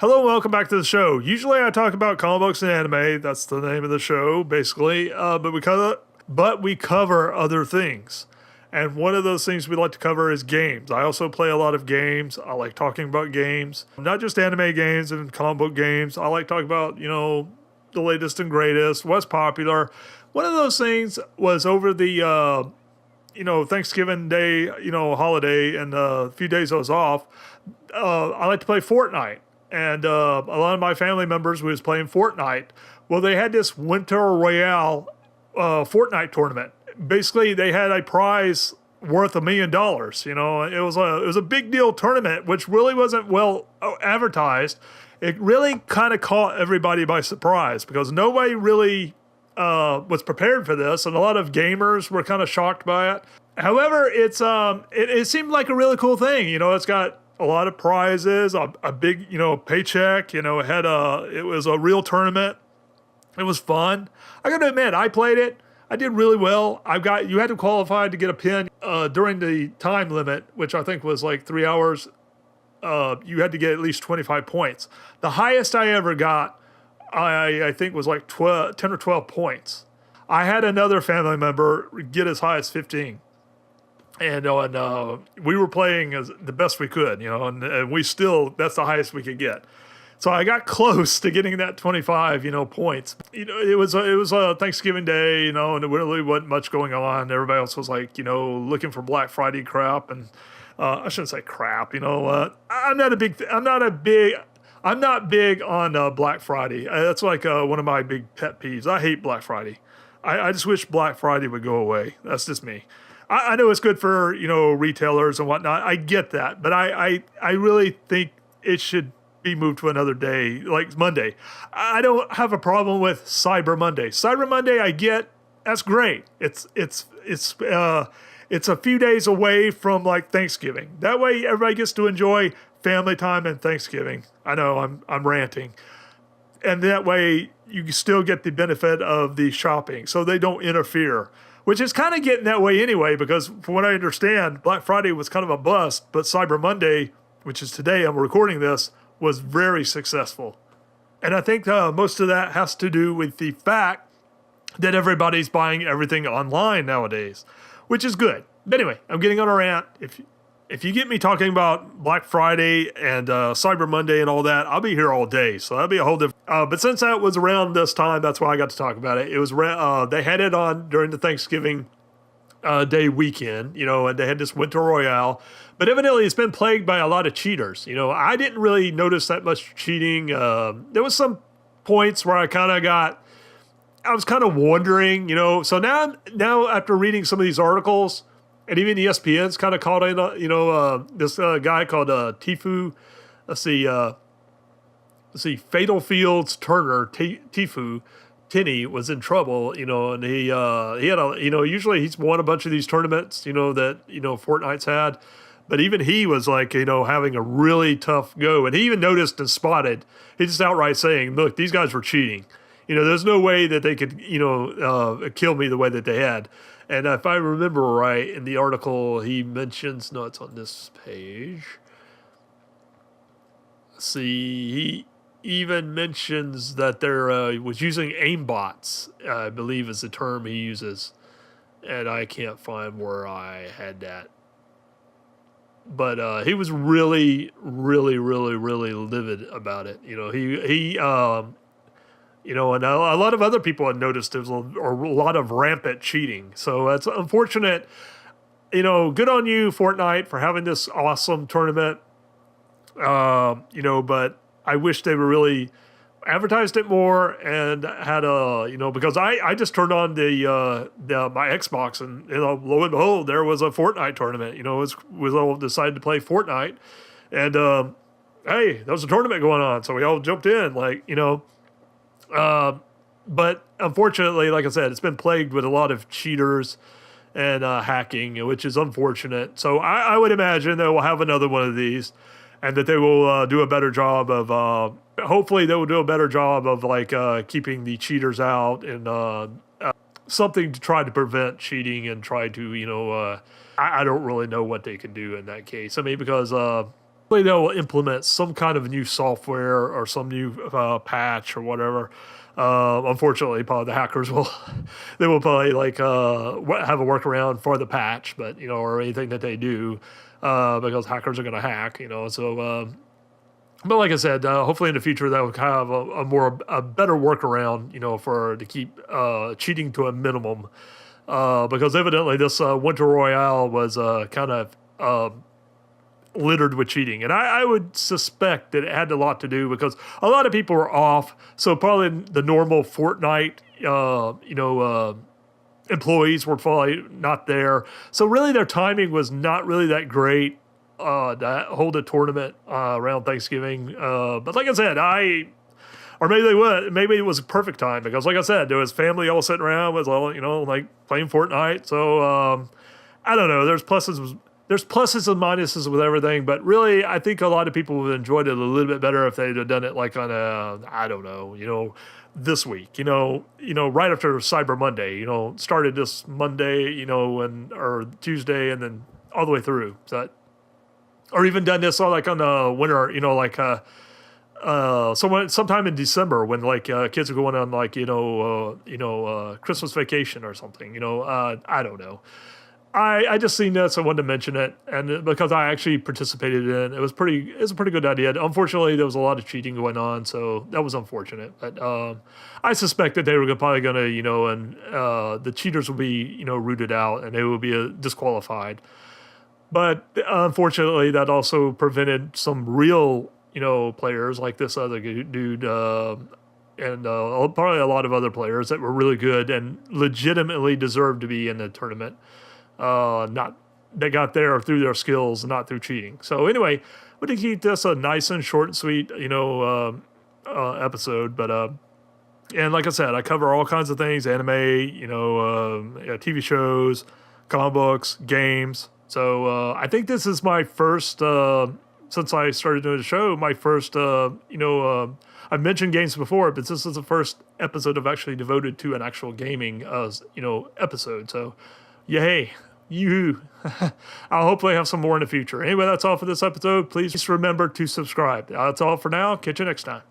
Hello and welcome back to the show. Usually I talk about comic books and anime. That's the name of the show, basically. But we cover other things. And one of those things we like to cover is games. I also play a lot of games. I like talking about games. Not just anime games and comic book games. I like talking about, the latest and greatest, what's popular. One of those things was over the, Thanksgiving Day, holiday, and a few days I was off. I like to play Fortnite. And a lot of my family members was playing Fortnite. Well, they had this Winter Royale Fortnite tournament. Basically, they had a prize worth $1 million. It was a big deal tournament, which really wasn't well advertised. It really kind of caught everybody by surprise because nobody really was prepared for this, and a lot of gamers were kind of shocked by it. However, it seemed like a really cool thing. It's got a lot of prizes, a big, paycheck. It was a real tournament. It was fun. I got to admit, I played it. I did really well. You had to qualify to get a pin during the time limit, which I think was like 3 hours. You had to get at least 25 points. The highest I ever got, I think was like 10 or 12 points. I had another family member get as high as 15. And we were playing as the best we could, and that's the highest we could get. So I got close to getting that 25, points. It was Thanksgiving Day, and there really wasn't much going on. Everybody else was like, looking for Black Friday crap, and I shouldn't say crap. I'm not big on Black Friday. That's like one of my big pet peeves. I hate Black Friday. I just wish Black Friday would go away. That's just me. I know it's good for, retailers and whatnot. I get that. But I really think it should be moved to another day, like Monday. I don't have a problem with Cyber Monday. Cyber Monday, I get. That's great. It's a few days away from like Thanksgiving. That way everybody gets to enjoy family time and Thanksgiving. I know I'm ranting. And that way you still get the benefit of the shopping so they don't interfere. Which is kind of getting that way anyway, because from what I understand, Black Friday was kind of a bust, but Cyber Monday, which is today, I'm recording this, was very successful. And I think most of that has to do with the fact that everybody's buying everything online nowadays, which is good. But anyway, I'm getting on a rant. If you get me talking about Black Friday and Cyber Monday and all that, I'll be here all day. So that'll be a whole different. But since that was around this time, that's why I got to talk about it. It was they had it on during the Thanksgiving Day weekend, and they had this Winter Royale. But evidently, it's been plagued by a lot of cheaters. I didn't really notice that much cheating. There was some points where I was kind of wondering, So now after reading some of these articles. And even ESPN's kind of called in, this guy called Tifu. Let's see, Fatal Fields Turner, Tifu, Tinney was in trouble, and he had usually he's won a bunch of these tournaments, that, Fortnite's had. But even he was like, having a really tough go. And he even noticed and spotted, he just outright saying, look, these guys were cheating. There's no way that they could, kill me the way that they had. And if I remember right, in the article, he mentions, no, it's on this page. See, he even mentions that there was using aimbots, I believe is the term he uses. And I can't find where I had that. But he was really, really, really, really livid about it. And a lot of other people had noticed there was a lot of rampant cheating. So it's unfortunate. Good on you, Fortnite, for having this awesome tournament. But I wish they were really advertised it more and had because I just turned on my Xbox and lo and behold, there was a Fortnite tournament. We all decided to play Fortnite, and hey, there was a tournament going on, so we all jumped in, but unfortunately, like I said, it's been plagued with a lot of cheaters and hacking, which is unfortunate. So I would imagine that we'll have another one of these, and that they will do a better job of. Hopefully, they will do a better job of keeping the cheaters out and something to try to prevent cheating and try to I don't really know what they can do in that case. I mean, because hopefully they'll implement some kind of new software or some new patch or whatever. Unfortunately, probably the hackers will they will probably like have a workaround for the patch, but or anything that they do because hackers are going to hack. So. But like I said, hopefully in the future that will have a better workaround, for to keep cheating to a minimum, because evidently this Winter Royale was kind of littered with cheating, and I would suspect that it had a lot to do because a lot of people were off, so probably the normal Fortnite, employees were probably not there, so really their timing was not really that great. To hold a tournament around Thanksgiving, but like I said, or maybe they would. Maybe it was a perfect time because, like I said, there was family all sitting around, was all like playing Fortnite. So I don't know. There's pluses and minuses with everything, but really, I think a lot of people would have enjoyed it a little bit better if they'd have done it like on I don't know, this week, right after Cyber Monday, started this Monday, or Tuesday, and then all the way through. So. Or even done this all like on the winter, sometime in December when like kids are going on like Christmas vacation or something. I don't know. I just seen this. I wanted to mention it, and because I actually participated in it, it's a pretty good idea. Unfortunately, there was a lot of cheating going on, so that was unfortunate. But I suspect that they were probably going to, and the cheaters will be rooted out and they will be disqualified. But unfortunately, that also prevented some real, players like this other dude and probably a lot of other players that were really good and legitimately deserved to be in the tournament. They got there through their skills, not through cheating. So anyway, we're going to keep this a nice and short and sweet, episode. But and like I said, I cover all kinds of things: anime, TV shows, comic books, games. So I think this is my first, since I started doing the show, my first, I've mentioned games before, but this is the first episode I've actually devoted to an actual gaming, episode. So, yay, yoo-hoo. I'll hopefully have some more in the future. Anyway, that's all for this episode. Please remember to subscribe. That's all for now. Catch you next time.